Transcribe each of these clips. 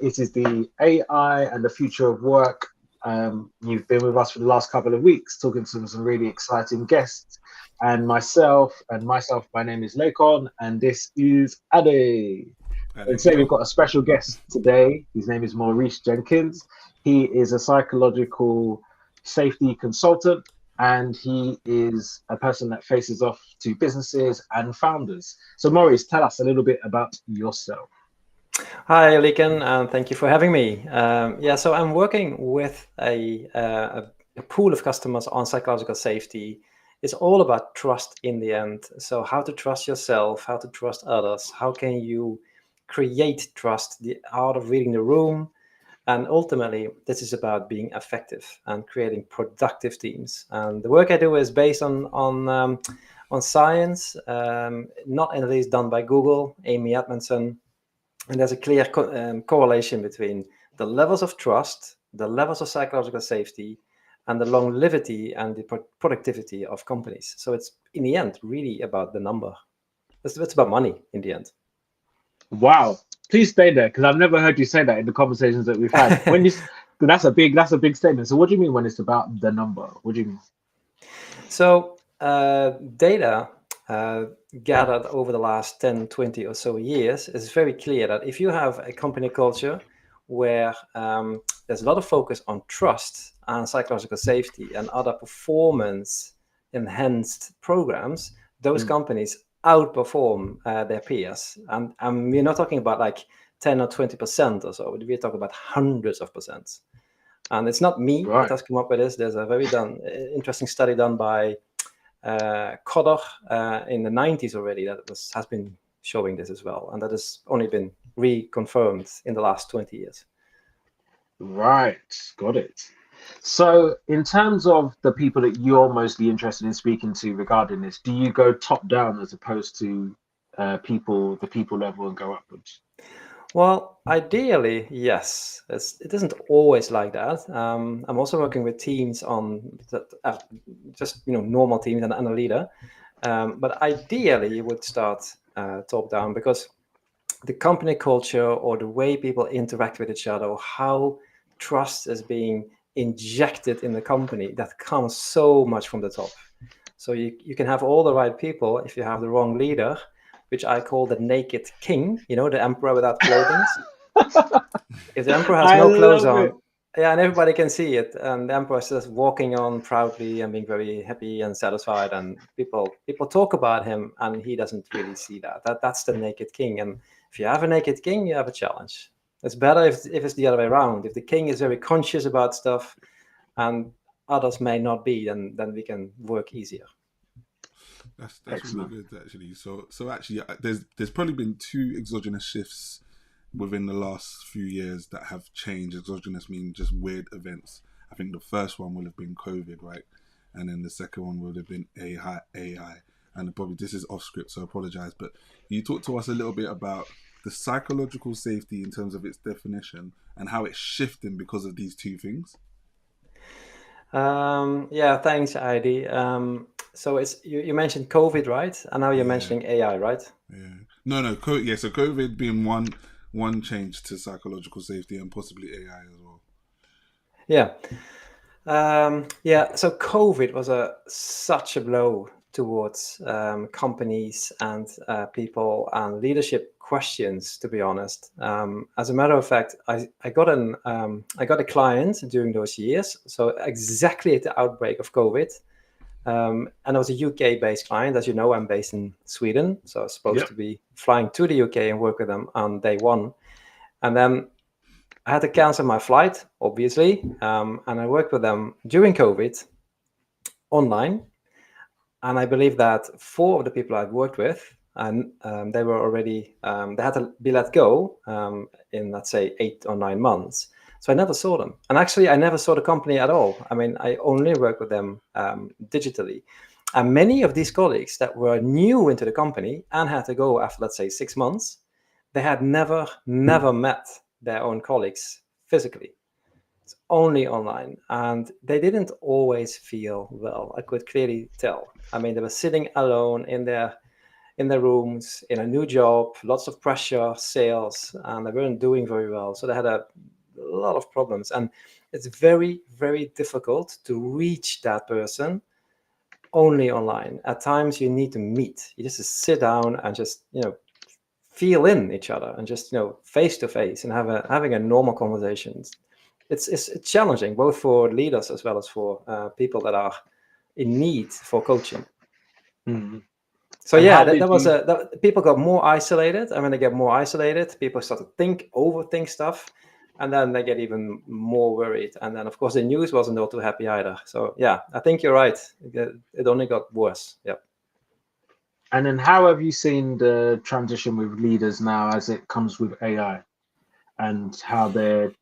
It is the AI and the future of work. You've been with us for the last couple of weeks, talking to some really exciting guests. And myself, my name is Lakon, and this is Ade. Hello, And today we've hello. got a special guest today. His name is Maurice Jenkins. He is a psychological safety consultant, and he is a person that faces off to businesses and founders. So, Maurice, tell us a little bit about yourself. Hi, Liken, and thank you for having me. So I'm working with a pool of customers on psychological safety. It's all about trust in the end. So how to trust yourself, how to trust others, how can you create trust, the art of reading the room, and ultimately, this is about being effective and creating productive teams. And the work I do is based on science, not at least done by Google, Amy Edmondson, and there's a clear correlation between the levels of trust, the levels of psychological safety, and the longevity and the productivity of companies. So it's in the end really about the number. It's about money in the end. Wow. Please stay there because I've never heard you say that in the conversations that we've had. That's a big statement. So what do you mean when it's about the number? What do you mean? So data gathered over the last 10, 20 or so years is very clear that if you have a company culture where there's a lot of focus on trust and psychological safety and other performance enhanced programs, those companies outperform their peers. And we're not talking about like 10 or 20% or so. We're talking about hundreds of percents. And it's not me Right. that has come up with this. There's a very interesting study done by Coder in the 90s already has been showing this as well. And that has only been reconfirmed in the last 20 years. Right. Got it. So in terms of the people that you're mostly interested in speaking to regarding this, do you go top down as opposed to the people level and go upwards? Well, ideally, yes. It isn't always like that. I'm also working with teams on just normal teams and a leader. But ideally, you would start top down because the company culture or the way people interact with each other, or how trust is being injected in the company, that comes so much from the top. So you can have all the right people if you have the wrong leader, which I call the naked king, the emperor without clothing. If the emperor has I no clothes love it. on, yeah, and everybody can see it, and the emperor is just walking on proudly and being very happy and satisfied, and people talk about him, and he doesn't really see that's the naked king. And if you have a naked king, you have a challenge. It's better if it's the other way around. If the king is very conscious about stuff and others may not be, then we can work easier. That's really Excellent. good actually. So actually, there's probably been two exogenous shifts within the last few years that have changed. Exogenous mean just weird events. I think the first one would have been COVID, right? And then the second one would have been AI. And probably this is off script, so I apologize. But you talk to us a little bit about the psychological safety in terms of its definition and how it's shifting because of these two things. Yeah, thanks, Heidi. So it's you mentioned COVID, right? And now you're Yeah, mentioning AI, right? yeah. No. Yeah, so COVID being one change to psychological safety and possibly AI as well. Yeah. So COVID was such a blow towards companies and people and leadership questions. To be honest, as a matter of fact, I got a client during those years. So exactly at the outbreak of COVID, and it was a UK-based client. As you know, I'm based in Sweden, so I was supposed Yep. to be flying to the UK and work with them on day one, and then I had to cancel my flight, obviously, and I worked with them during COVID online. And I believe that four of the people I'd worked with, and they were already they had to be let go in, let's say, 8 or 9 months. So I never saw them, and actually, I never saw the company at all. I mean, I only worked with them digitally. And many of these colleagues that were new into the company and had to go after, let's say, 6 months, they had never met their own colleagues physically. It's only online, and they didn't always feel well. I could clearly tell. I mean, they were sitting alone in in their rooms, in a new job, lots of pressure, sales, and they weren't doing very well. So they had a lot of problems. And it's very, very difficult to reach that person only online. At times you need to meet. You just sit down and just, feel in each other and just, face to face and having a normal conversations. It's challenging both for leaders as well as for people that are in need for coaching. Mm-hmm. So yeah, people got more isolated, and when they get more isolated, people start to overthink stuff, and then they get even more worried. And then, of course, the news wasn't all too happy either. So yeah, I think you're right. It only got worse. Yeah. And then, how have you seen the transition with leaders now as it comes with AI, and how their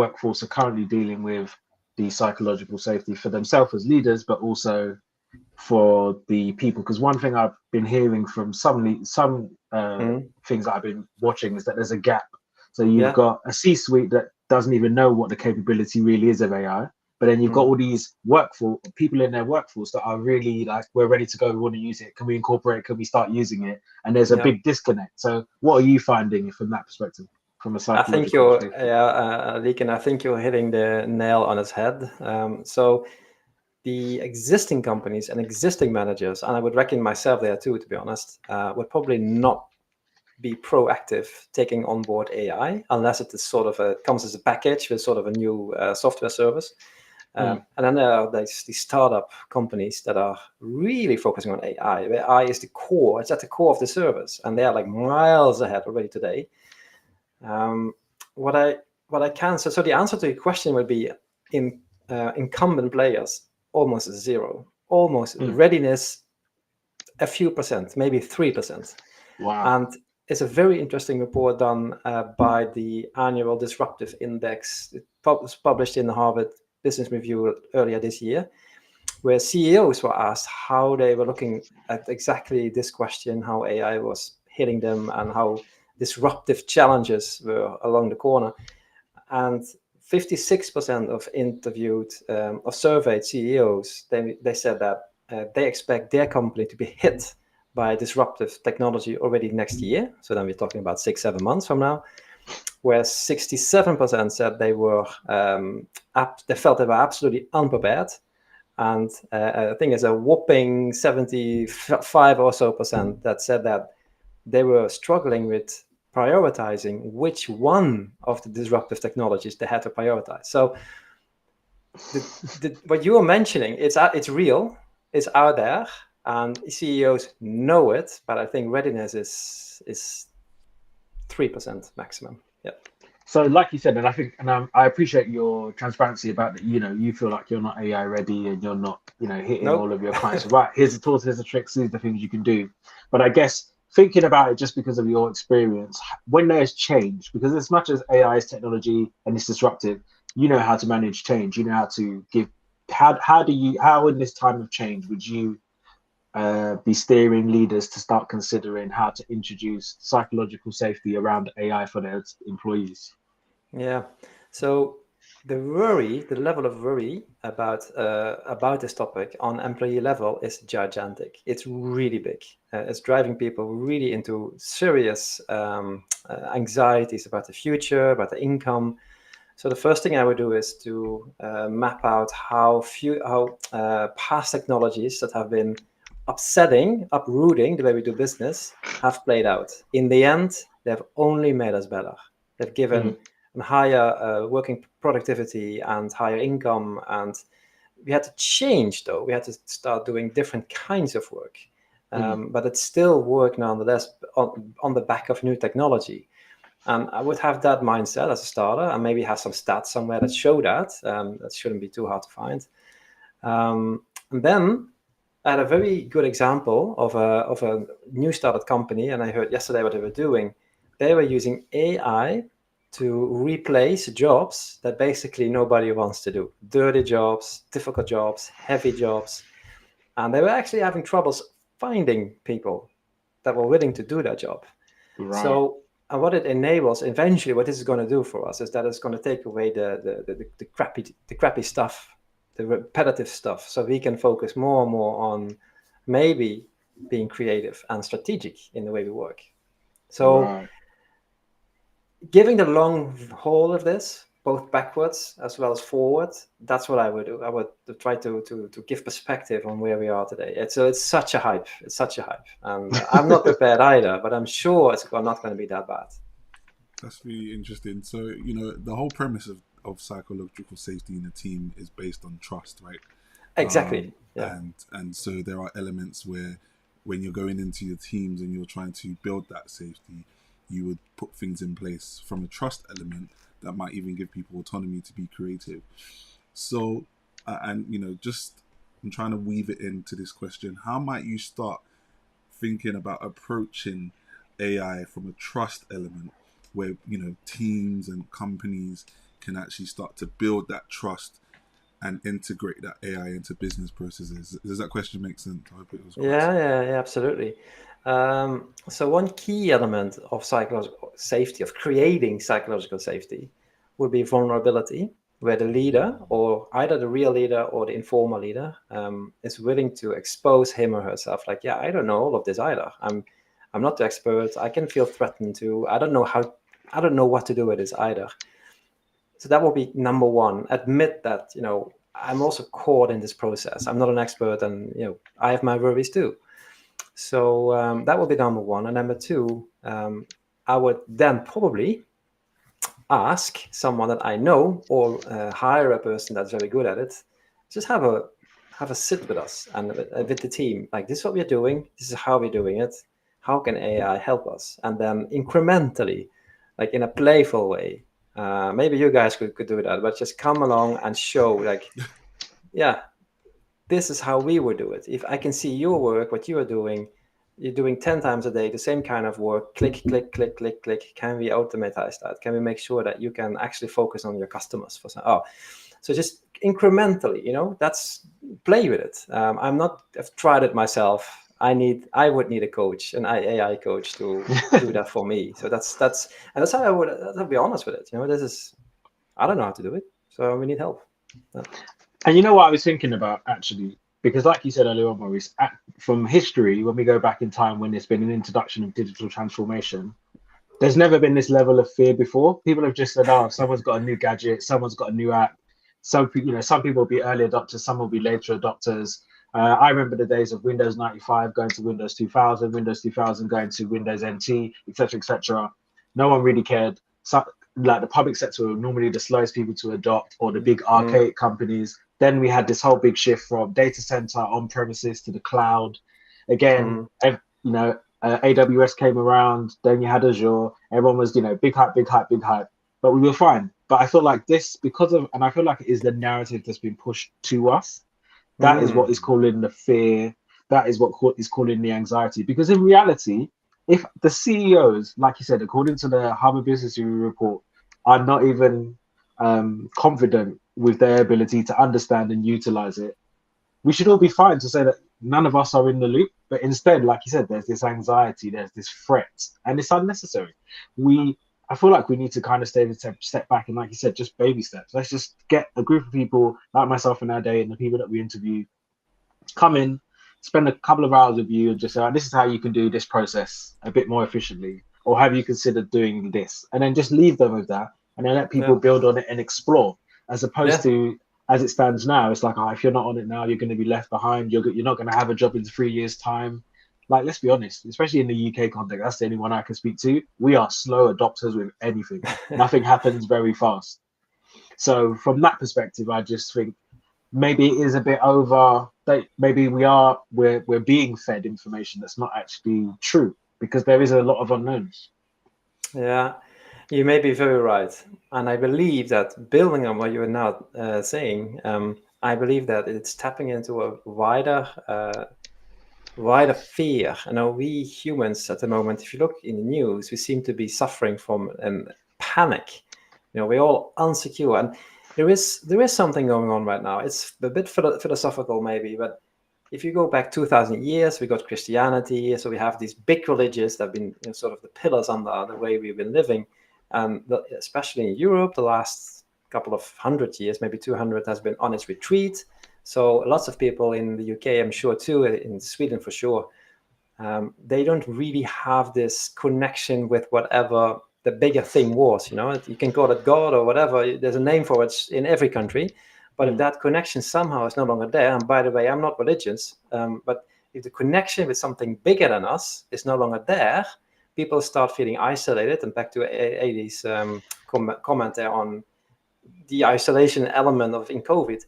workforce are currently dealing with the psychological safety for themselves as leaders, but also for the people? Because one thing I've been hearing from some things that I've been watching is that there's a gap. So you've got a C-suite that doesn't even know what the capability really is of AI, but then you've got all these people in their workforce that are really like, we're ready to go, we want to use it, can we incorporate it, can we start using it? And there's a big disconnect. So what are you finding from that perspective, from a psychological safety? Leeken, I think you're hitting the nail on its head. So the existing companies and existing managers, and I would reckon myself there too, to be honest, would probably not be proactive taking on board AI unless it is comes as a package with sort of a new software service. And then there are these startup companies that are really focusing on AI. AI is the core; it's at the core of the service, and they are like miles ahead already today. What I can so the answer to your question would be in incumbent players. Almost zero, readiness, a few percent, maybe 3%. Wow. And it's a very interesting report done by the annual Disruptive Index. It was published in the Harvard Business Review earlier this year, where CEOs were asked how they were looking at exactly this question, how AI was hitting them and how disruptive challenges were along the corner. And 56% of interviewed or surveyed CEOs, they said that they expect their company to be hit by disruptive technology already next year. So then we're talking about 6-7 months from now. Whereas 67% said they felt they were absolutely unprepared, and I think it's a whopping 75% or so that said that they were struggling with prioritizing which one of the disruptive technologies they had to prioritize. So what you were mentioning, it's real, it's out there, and CEOs know it, but I think readiness is 3% maximum. Yeah. So like you said, and I think, and I appreciate your transparency about that, you feel like you're not AI ready and you're not, hitting all of your clients. Right, here's the tools, here's the tricks, here's the things you can do. But I guess thinking about it just because of your experience, when there's change, because as much as AI is technology and it's disruptive, you know how to manage change, you know how to give, how in this time of change would you be steering leaders to start considering how to introduce psychological safety around AI for their employees? Yeah. So the level of worry about this topic on employee level is gigantic. It's really big. It's driving people really into serious anxieties about the future, about the income. So the first thing I would do is to map out how past technologies that have been uprooting the way we do business have played out. In the end, they've only made us better. They've given higher working productivity and higher income, and we had to change though. We had to start doing different kinds of work, but it's still work nonetheless on the back of new technology. And I would have that mindset as a starter, and maybe have some stats somewhere that show that. That shouldn't be too hard to find. And then I had a very good example of a new startup company, and I heard yesterday what they were doing. They were using AI to replace jobs that basically nobody wants to do. Dirty jobs, difficult jobs, heavy jobs. And they were actually having troubles finding people that were willing to do that job. Right. So, and what it enables, eventually what this is going to do for us is that it's going to take away the crappy stuff, the repetitive stuff, so we can focus more and more on maybe being creative and strategic in the way we work. So giving the long haul of this, both backwards as well as forward, that's what I would do. I would try to give perspective on where we are today. It's such a hype. It's such a hype. And I'm not prepared either, but I'm sure it's not going to be that bad. That's really interesting. So, the whole premise of psychological safety in a team is based on trust, right? Exactly. Yeah. And so there are elements where when you're going into your teams and you're trying to build that safety, you would put things in place from a trust element that might even give people autonomy to be creative. So, just I'm trying to weave it into this question. How might you start thinking about approaching AI from a trust element where, teams and companies can actually start to build that trust and integrate that AI into business processes? Does that question make sense? I hope it was. Yeah, absolutely. So one key element of psychological safety, of creating psychological safety, would be vulnerability, where the leader, or either the real leader or the informal leader, is willing to expose him or herself. Like, yeah, I don't know all of this either. I'm not the expert. I can feel threatened too. I don't know what to do with this either. So that will be number one. Admit that, I'm also caught in this process. I'm not an expert, and I have my worries too. So that would be number one. And number two, I would then probably ask someone that I know, or hire a person that's very good at it. Just have a sit with us and with the team. Like, this is what we're doing. This is how we're doing it. How can AI help us? And then incrementally, like in a playful way, maybe you guys could do that, but just come along and show, like, yeah, this is how we would do it. If I can see your work, what you are doing, you're doing 10 times a day, the same kind of work, click, click, click, click, click. Can we automatize that? Can we make sure that you can actually focus on your customers? So just incrementally, that's play with it. I've tried it myself. I would need a coach, an AI coach, to do that for me. So that's how I'll be honest with it. I don't know how to do it, so we need help. And you know what I was thinking about, actually, because like you said earlier on, Maurice, from history, when we go back in time, when there's been an introduction of digital transformation, there's never been this level of fear before. People have just said, oh, someone's got a new gadget, someone's got a new app. Some people will be early adopters, some will be later adopters. I remember the days of Windows 95 going to Windows 2000, Windows 2000 going to Windows NT, etc., etc. No one really cared. So, like, the public sector were normally the slowest people to adopt, or the big archaic companies. Then we had this whole big shift from data center on premises to the cloud. Again, AWS came around. Then you had Azure. Everyone was, big hype, big hype, big hype. But we were fine. But I feel like this, and I feel like it is the narrative that's been pushed to us. That is what is calling the fear. That is what is calling the anxiety. Because in reality, if the CEOs, like you said, according to the Harvard Business Review report, are not even confident with their ability to understand and utilize it, we should all be fine to say that none of us are in the loop. But instead, like you said, there's this anxiety, there's this threat, and it's unnecessary. I feel like we need to kind of step back and, like you said, just baby steps. Let's just get a group of people like myself and Ade and the people that we interview, come in, spend a couple of hours with you, and just say, this is how you can do this process a bit more efficiently, or have you considered doing this? And then just leave them with that, and then let people build on it and explore, as opposed to, as it stands now, it's like, if you're not on it now, you're going to be left behind. You're not going to have a job in 3 years' time. Like, let's be honest, especially in the UK context, that's the only one I can speak to. We are slow adopters with anything. Nothing happens very fast. So from that perspective, I just think maybe it is a bit over. Maybe we're being fed information that's not actually true, because there is a lot of unknowns. Yeah, you may be very right. And I believe that, building on what you are now saying, I believe that it's tapping into a wider fear. We humans at the moment, if you look in the news, we seem to be suffering from panic. We're all insecure, and there is something going on right now. It's a bit philosophical maybe, but if you go back 2,000 years, we got Christianity, so we have these big religions that have been sort of the pillars under the way we've been living, and especially in Europe, the last couple of 100 years, maybe 200, has been on its retreat. So lots of people in the UK, I'm sure too, in Sweden for sure, they don't really have this connection with whatever the bigger thing was. You can call it God or whatever. There's a name for it in every country. But if that connection somehow is no longer there, and by the way, I'm not religious, but if the connection with something bigger than us is no longer there, people start feeling isolated. And back to Ali's comment there on the isolation element in COVID.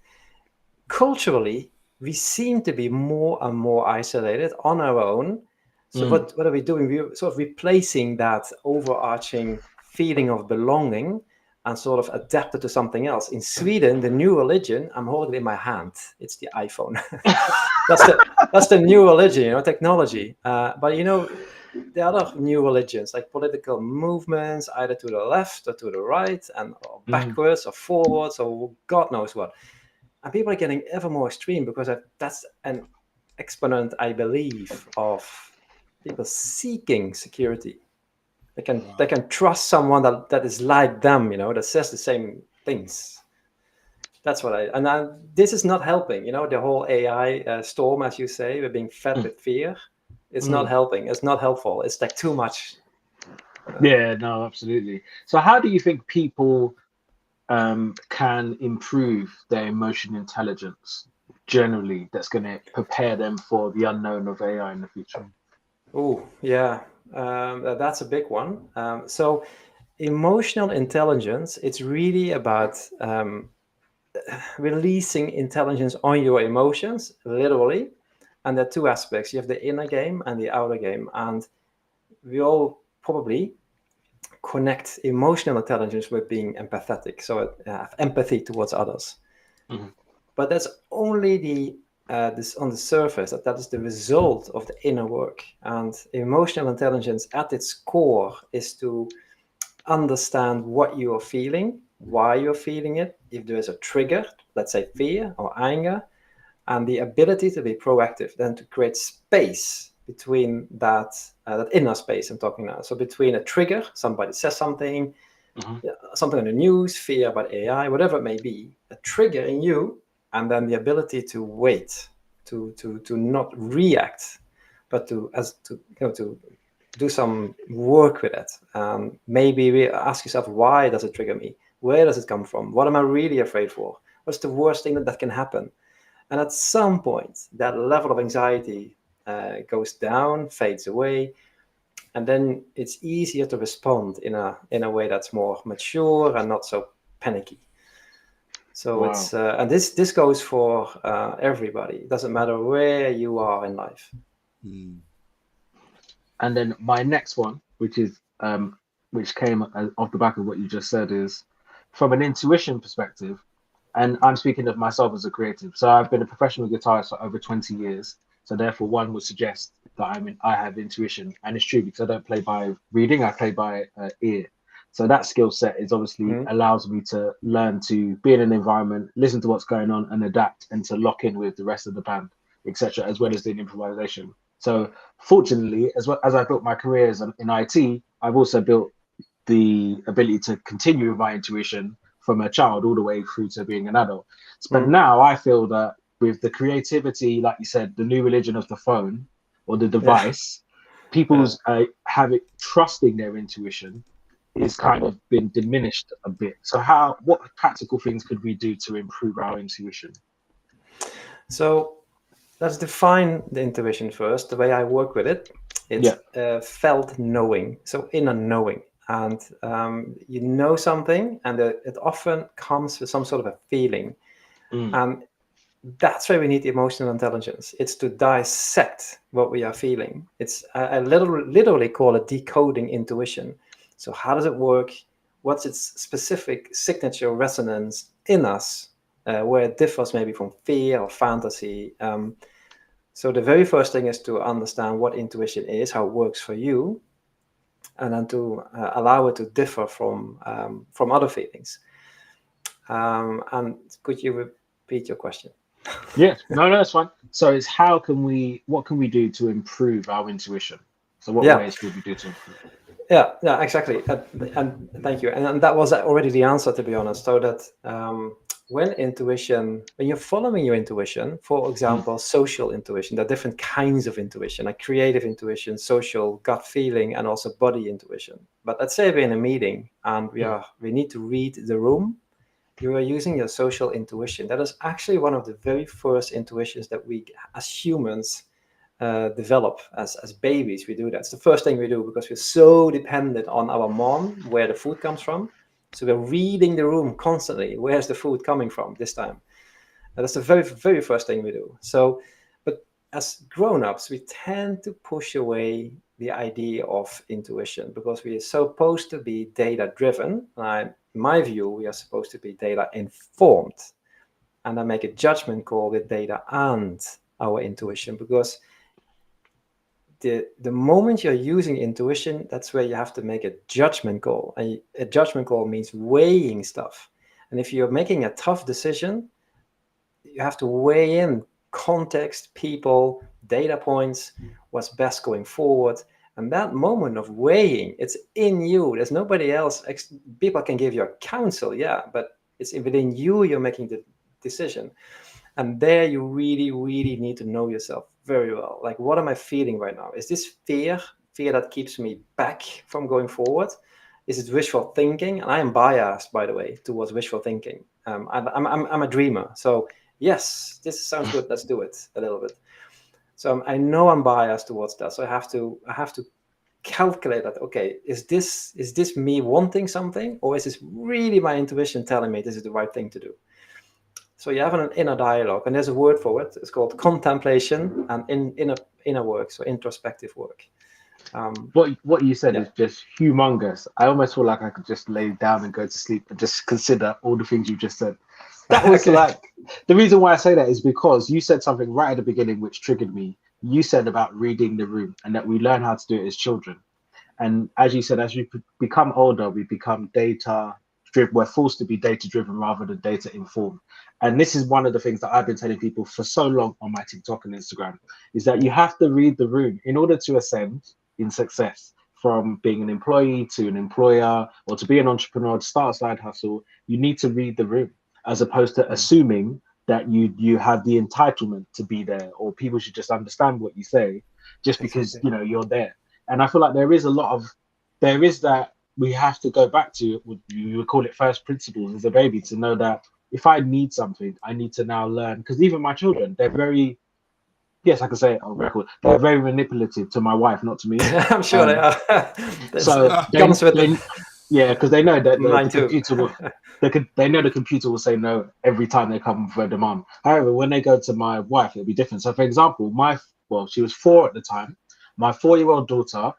Culturally, we seem to be more and more isolated on our own. So what are we doing? We're sort of replacing that overarching feeling of belonging and sort of adapted to something else. In Sweden, the new religion, I'm holding it in my hand. It's the iPhone. that's the new religion, technology. But the other new religions, like political movements, either to the left or to the right, and or backwards or forwards or God knows what. And people are getting ever more extreme because that's an exponent, I believe, of people seeking security. They can trust someone that is like them, that says the same things. That's what this is not helping. The whole AI storm, as you say, we're being fed with fear. It's not helping. It's not helpful. It's like too much. Yeah, no, absolutely. So how do you think people can improve their emotional intelligence generally that's going to prepare them for the unknown of AI in the future? Oh, yeah. That's a big one. So emotional intelligence, it's really about releasing intelligence on your emotions, literally. And there are two aspects. You have the inner game and the outer game. And we all probably connect emotional intelligence with being empathetic. So have empathy towards others. But that's only this on the surface, that is the result of the inner work. And emotional intelligence at its core is to understand what you are feeling, why you're feeling it, if there is a trigger, let's say fear or anger, and the ability to be proactive, then to create space between that inner space I'm talking now. So between a trigger, somebody says something, something on the news, fear about AI, whatever it may be, a trigger in you, and then the ability to wait, to not react, but to do some work with it. Maybe ask yourself, why does it trigger me? Where does it come from? What am I really afraid for? What's the worst thing that can happen? And at some point, that level of anxiety goes down, fades away, and then it's easier to respond in a way that's more mature and not so panicky. So it's and this goes for everybody. It doesn't matter where you are in life. And then my next one, which came off the back of what you just said, is from an intuition perspective. And I'm speaking of myself as a creative. So I've been a professional guitarist for over 20 years. So therefore, one would suggest that I have intuition, and it's true because I don't play by reading; I play by ear. So that skill set is obviously allows me to learn to be in an environment, listen to what's going on, and adapt, and to lock in with the rest of the band, etc., as well as doing improvisation. So fortunately, as well as I built my careers in IT, I've also built the ability to continue with my intuition from a child all the way through to being an adult. But now I feel that with the creativity, like you said, the new religion of the phone or the device, people's trusting their intuition is kind of been diminished a bit. So what practical things could we do to improve our intuition? So let's define the intuition first. The way I work with it, it's felt knowing, so inner knowing. And you know something, and it often comes with some sort of a feeling. And that's where we need emotional intelligence. It's to dissect what we are feeling. I literally call it decoding intuition. So how does it work? What's its specific signature resonance in us, where it differs maybe from fear or fantasy? So the very first thing is to understand what intuition is, how it works for you, and then to allow it to differ from other feelings. And could you repeat your question? Yes, no, that's fine. So it's what can we do to improve our intuition? So what ways could we do to improve? Yeah, exactly. And thank you. And that was already the answer, to be honest. So that when you're following your intuition, for example, social intuition, there are different kinds of intuition, like creative intuition, social, gut feeling, and also body intuition. But let's say we're in a meeting and we need to read the room. You are using your social intuition. That is actually one of the very first intuitions that we, as humans, develop as babies. We do that. It's the first thing we do because we're so dependent on our mom, where the food comes from. So we're reading the room constantly. Where's the food coming from this time? And that's the very, very first thing we do. So, but as grown-ups, we tend to push away the idea of intuition because we are supposed to be data-driven. In my view, we are supposed to be data-informed. And I make a judgment call with data and our intuition, because the moment you're using intuition, that's where you have to make a judgment call. A judgment call means weighing stuff. And if you're making a tough decision, you have to weigh in context, people, data points, what's best going forward. And that moment of weighing, it's in you. There's nobody else. People can give you counsel, yeah, but it's within you, you're making the decision. And there you really, really need to know yourself very well. Like, what am I feeling right now? Is this fear that keeps me back from going forward? Is it wishful thinking? And I am biased, by the way, towards wishful thinking. I'm a dreamer. So yes, this sounds good. Let's do it a little bit. So I know I'm biased towards that. So I have to calculate that. Okay, is this me wanting something, or is this really my intuition telling me this is the right thing to do? So you have an inner dialogue, and there's a word for it. It's called contemplation and inner work, so introspective work. What you said is just humongous. I almost feel like I could just lay down and go to sleep and just consider all the things you just said. That was like, the reason why I say that is because you said something right at the beginning which triggered me. You said about reading the room and that we learn how to do it as children. And as you said, as we become older, we become data driven. We're forced to be data driven rather than data informed. And this is one of the things that I've been telling people for so long on my TikTok and Instagram, is that you have to read the room in order to ascend in success. From being an employee to an employer, or to be an entrepreneur, to start a side hustle, you need to read the room, as opposed to assuming that you have the entitlement to be there, or people should just understand what you say just because you're there. And I feel like there is that we have to go back to, you would call it first principles as a baby, to know that if I need something, I need to now learn. Because even my children, they're very, yes, I can say it on record, they're very manipulative to my wife, not to me. I'm sure they are. So because they know that the computer will, they know the computer will say no every time they come for a demand. However, when they go to my wife, it'll be different. So for example, she was 4 at the time. My 4-year-old daughter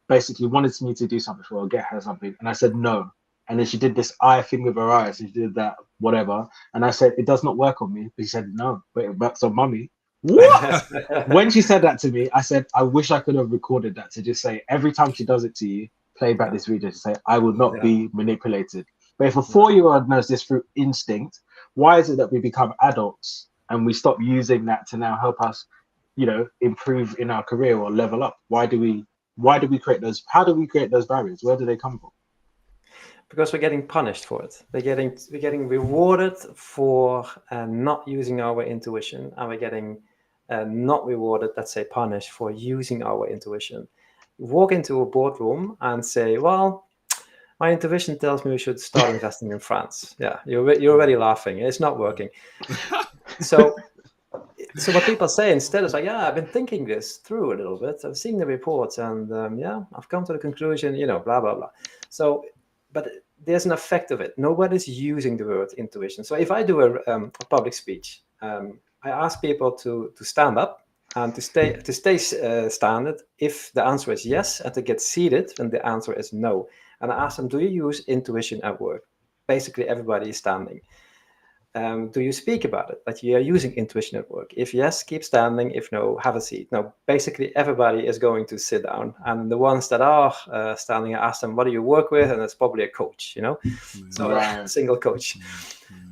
basically wanted me to do something for her, get her something, and I said no. And then she did this eye thing with her eyes. She did that, whatever. And I said, it does not work on me. But she said, no, but it works on mummy. What? When she said that to me, I said, I wish I could have recorded that to just say, every time she does it to you, play back this video to say, I will not be manipulated. But if a 4-year-old knows this through instinct, why is it that we become adults and we stop using that to now help us, improve in our career or level up? Why do we create those? How do we create those barriers? Where do they come from? Because we're getting punished for it. We're getting rewarded for not using our intuition, and we're getting not rewarded, let's say punished, for using our intuition. You walk into a boardroom and say, well, my intuition tells me we should start investing in France. Yeah, you're already laughing. It's not working. So what people say instead is like, yeah, I've been thinking this through a little bit. I've seen the reports, and I've come to the conclusion, blah, blah, blah. So, but there's an effect of it. Nobody's using the word intuition. So if I do a public speech, I ask people to stand up and to stay standard if the answer is yes, and to get seated when the answer is no. And I ask them, do you use intuition at work? Basically, everybody is standing. Do you speak about it, that you are using intuition at work? If yes, keep standing. If no, have a seat. No, basically everybody is going to sit down. And the ones that are standing, I ask them, what do you work with? And it's probably a coach, so a single coach.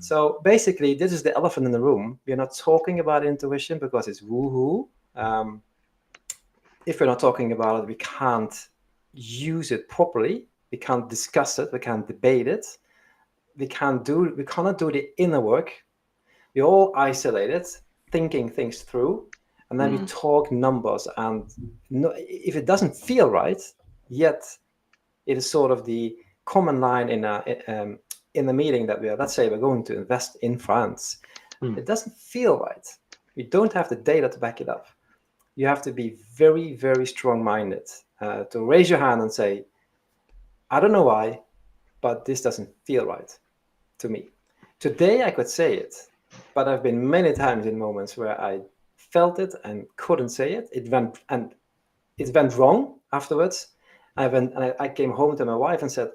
So basically, this is the elephant in the room. We're not talking about intuition because it's woo-hoo. If we're not talking about it, we can't use it properly. We can't discuss it. We can't debate it. we cannot do the inner work. We're all isolated, thinking things through, and then we talk numbers. And if it doesn't feel right, yet it is sort of the common line in the meeting that let's say we're going to invest in France. It doesn't feel right. We don't have the data to back it up. You have to be very, very strong-minded to raise your hand and say, I don't know why, but this doesn't feel right to me. Today I could say it, but I've been many times in moments where I felt it and couldn't say it. It went wrong afterwards. I came home to my wife and said,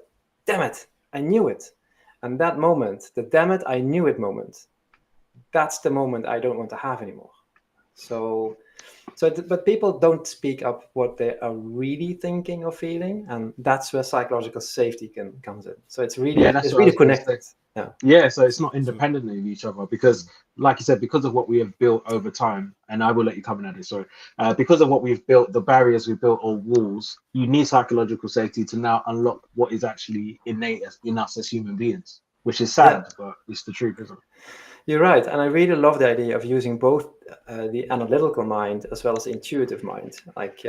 damn it, I knew it. And that moment, the damn it, I knew it moment, that's the moment I don't want to have anymore. But people don't speak up what they are really thinking or feeling, and that's where psychological safety comes in. So it's really connected. Yeah, so it's not independently of each other, because, like you said, because of what we have built over time, and I will let you come in at it. Sorry, because of what we've built, the barriers we've built or walls, you need psychological safety to now unlock what is actually innate in us as human beings, which is sad, but it's the truth, isn't it? You're right, and I really love the idea of using both the analytical mind as well as the intuitive mind. Like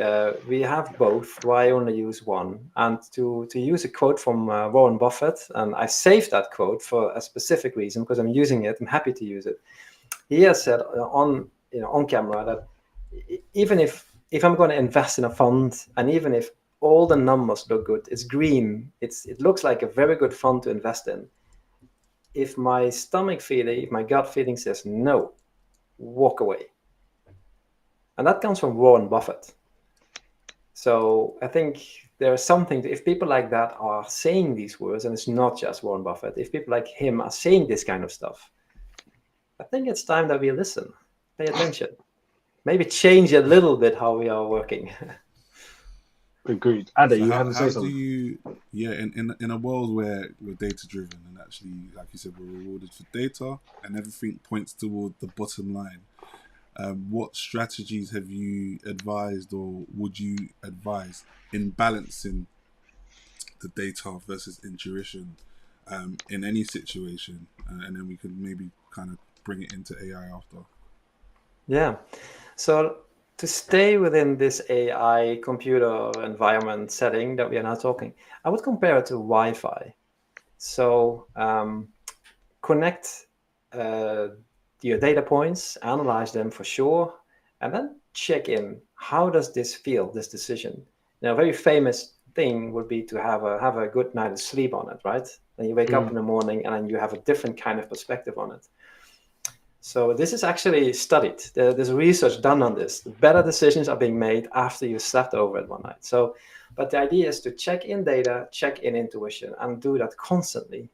we have both. Why only use one? And to use a quote from Warren Buffett, and I saved that quote for a specific reason because I'm using it. I'm happy to use it. He has said on camera that even if I'm going to invest in a fund, and even if all the numbers look good, it's green, it looks like a very good fund to invest in. If my stomach feeling, if my gut feeling says no, walk away. And that comes from Warren Buffett. So I think there is something if people like that are saying these words, and it's not just Warren Buffett, if people like him are saying this kind of stuff, I think it's time that we listen, pay attention, maybe change a little bit how we are working. Agreed. Ada, you haven't said something. In a world where we're data driven and actually, like you said, we're rewarded for data and everything points toward the bottom line, what strategies have you advised or would you advise in balancing the data versus intuition in any situation? And then we could maybe kind of bring it into AI after. Yeah. So to stay within this AI computer environment setting that we are now talking, I would compare it to Wi-Fi. So connect your data points, analyze them for sure, and then check in. How does this feel, this decision? Now, a very famous thing would be to have a good night of sleep on it, right? Then you wake up in the morning and then you have a different kind of perspective on it. So this is actually studied. There's research done on this. Better decisions are being made after you slept over it one night. So, but the idea is to check in data, check in intuition, and do that constantly.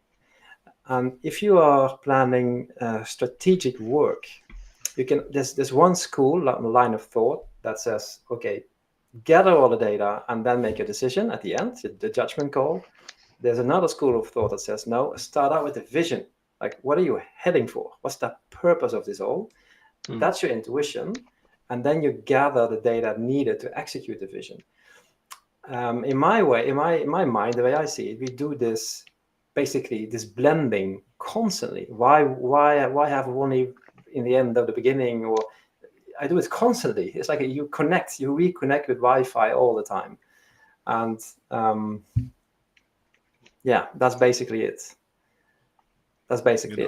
And if you are planning strategic work, you can. There's one school line of thought that says, okay, gather all the data and then make a decision at the end, the judgment call. There's another school of thought that says, no, start out with a vision. Like, what are you heading for? What's the purpose of this all? That's your intuition. And then you gather the data needed to execute the vision. In my mind, the way I see it, we do this, basically this blending constantly. Why have only in the end of the beginning, or I do it constantly. It's like you reconnect with Wi-Fi all the time. And that's basically it.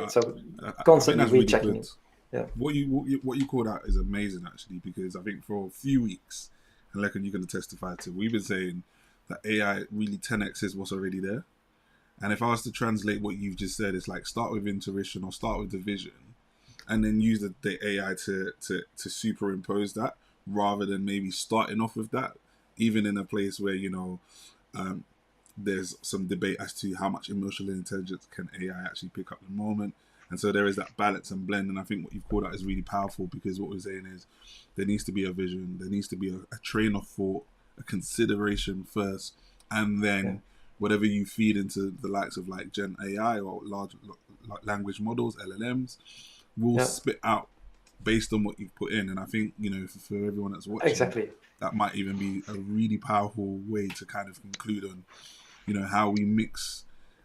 So constantly rechecking it. Yeah. What you called out is amazing, actually, because I think for a few weeks, and Lekan, you're going to testify to, we've been saying that AI really 10x's what's already there. And if I was to translate what you've just said, it's like start with intuition or start with the vision, and then use the AI to superimpose that, rather than maybe starting off with that, even in a place where there's some debate as to how much emotional intelligence can AI actually pick up at the moment. And so there is that balance and blend. And I think what you've called out is really powerful, because what we're saying is there needs to be a vision, there needs to be a train of thought, a consideration first, and then whatever you feed into the likes of like Gen AI or large language models, LLMs, will spit out based on what you've put in. And I think, for everyone that's watching, that might even be a really powerful way to kind of conclude on how we mix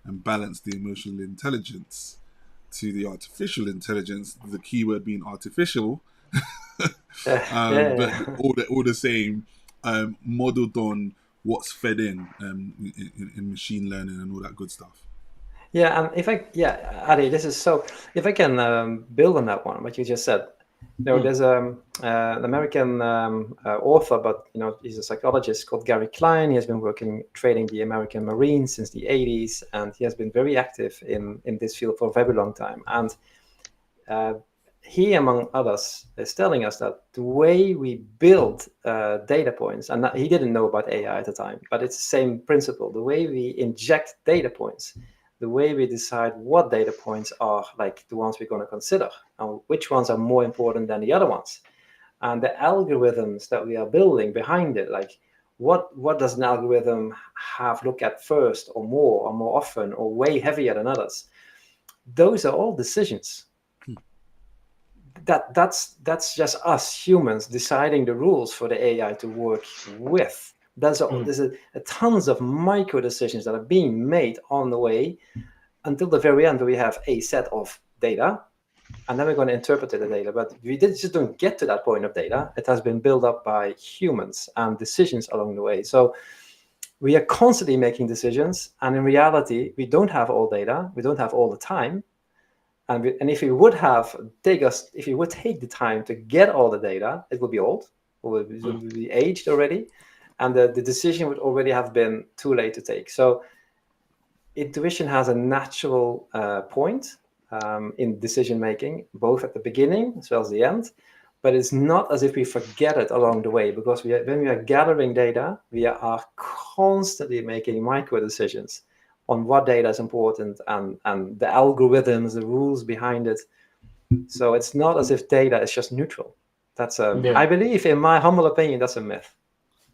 and balance the emotional intelligence to the artificial intelligence, the keyword being artificial, but Yeah. all the same, modeled on what's fed in machine learning and all that good stuff. Yeah, and Adi, this is so. If I can build on that one, what you just said, there's an American author, but he's a psychologist called Gary Klein. He has been training the American Marines since the 80s, and he has been very active in this field for a very long time. And he, among others, is telling us that the way we build data points, and he didn't know about AI at the time, but it's the same principle. The way we inject data points, the way we decide what data points are like the ones we're going to consider, and which ones are more important than the other ones, and the algorithms that we are building behind it, like what does an algorithm have look at first, or more often, or way heavier than others? Those are all decisions. That's just us humans deciding the rules for the AI to work with. There's a tons of micro decisions that are being made on the way until the very end, where we have a set of data, and then we're going to interpret the data. But we just don't get to that point of data. It has been built up by humans and decisions along the way. So we are constantly making decisions, and in reality, we don't have all data. We don't have all the time. And if we would take the time to get all the data, it would be old, or it would be aged already, and the decision would already have been too late to take. So intuition has a natural point in decision making, both at the beginning as well as the end. But it's not as if we forget it along the way, because when we are gathering data, we are constantly making micro decisions on what data is important and the algorithms, the rules behind it. So it's not as if data is just neutral. That's I believe, in my humble opinion, that's a myth.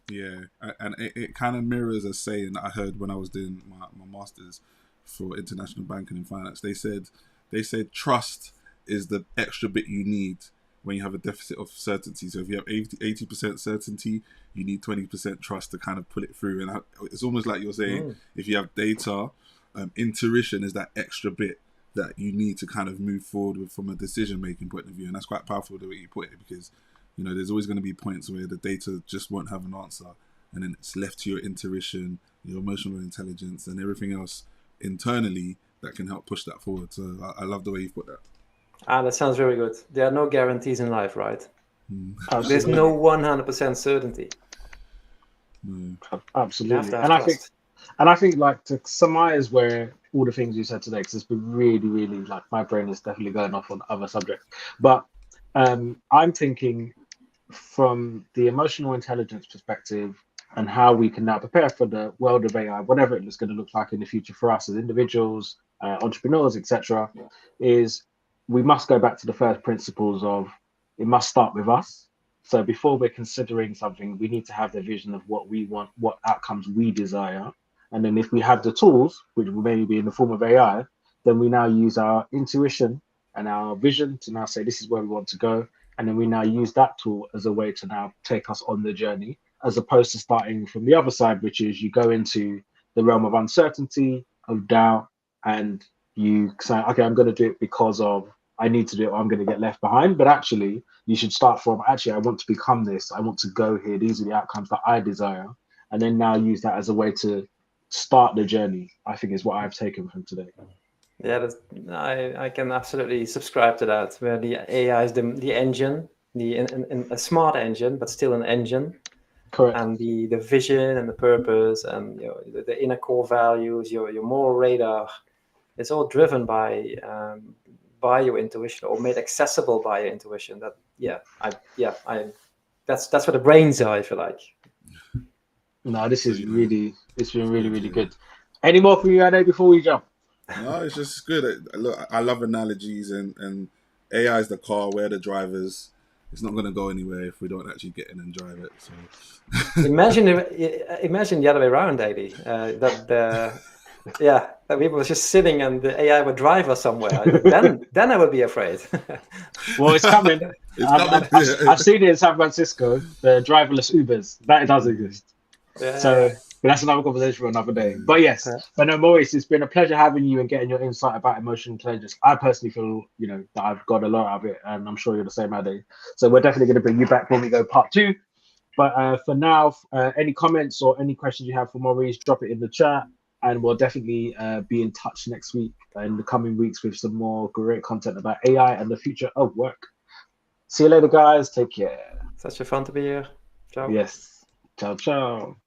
Yeah, and it kind of mirrors a saying that I heard when I was doing my master's for international banking and finance. They said trust is the extra bit you need when you have a deficit of certainty. So if you have 80% certainty, you need 20% trust to kind of pull it through. And it's almost like you're saying, if you have data, intuition is that extra bit that you need to kind of move forward with from a decision-making point of view. And that's quite powerful the way you put it, because there's always going to be points where the data just won't have an answer, and then it's left to your intuition, your emotional intelligence, and everything else internally that can help push that forward. So I love the way you put that. That sounds very good. There are no guarantees in life, right? There's no 100% certainty. Absolutely. And I think like, to summarize where all the things you said today, because it's been really, really, like, my brain is definitely going off on other subjects. But I'm thinking from the emotional intelligence perspective, and how we can now prepare for the world of AI, whatever it's going to look like in the future for us as individuals, entrepreneurs, etc., is we must go back to the first principles of it must start with us. So before we're considering something, we need to have the vision of what we want, what outcomes we desire. And then if we have the tools, which will maybe be in the form of AI, then we now use our intuition and our vision to now say, this is where we want to go. And then we now use that tool as a way to now take us on the journey, as opposed to starting from the other side, which is you go into the realm of uncertainty, of doubt, and you say, okay, I'm going to do it because of I need to do it, or I'm going to get left behind. But actually, you should start from, actually, I want to become this. I want to go here. These are the outcomes that I desire. And then now use that as a way to start the journey, I think, is what I've taken from today. Yeah, I can absolutely subscribe to that, where the AI is the engine, a smart engine, but still an engine. Correct. And the vision and the purpose and the inner core values, your moral radar, it's all driven by your intuition, or made accessible by your intuition. That's where the brains are, if you like. No, it's been really, really good. Any more from you, Ade, before we jump? No, it's just good. Look, I love analogies, and AI is the car, we're the drivers. It's not going to go anywhere if we don't actually get in and drive it. So imagine the other way around, Adi. That people were just sitting and the AI would drive us somewhere. then I would be afraid. Well, it's coming. I've seen it in San Francisco. The driverless Ubers, that does exist. Yeah. So But that's another conversation for another day. But yes, but no, Maurice, it's been a pleasure having you and getting your insight about emotional intelligence. I personally feel, that I've got a lot out of it, and I'm sure you're the same, Ade. So we're definitely going to bring you back when we go part 2. But for now, any comments or any questions you have for Maurice, drop it in the chat, and we'll definitely be in touch next week, in the coming weeks, with some more great content about AI and the future of work. See you later, guys. Take care. Such a fun to be here. Ciao. Yes. Ciao, ciao.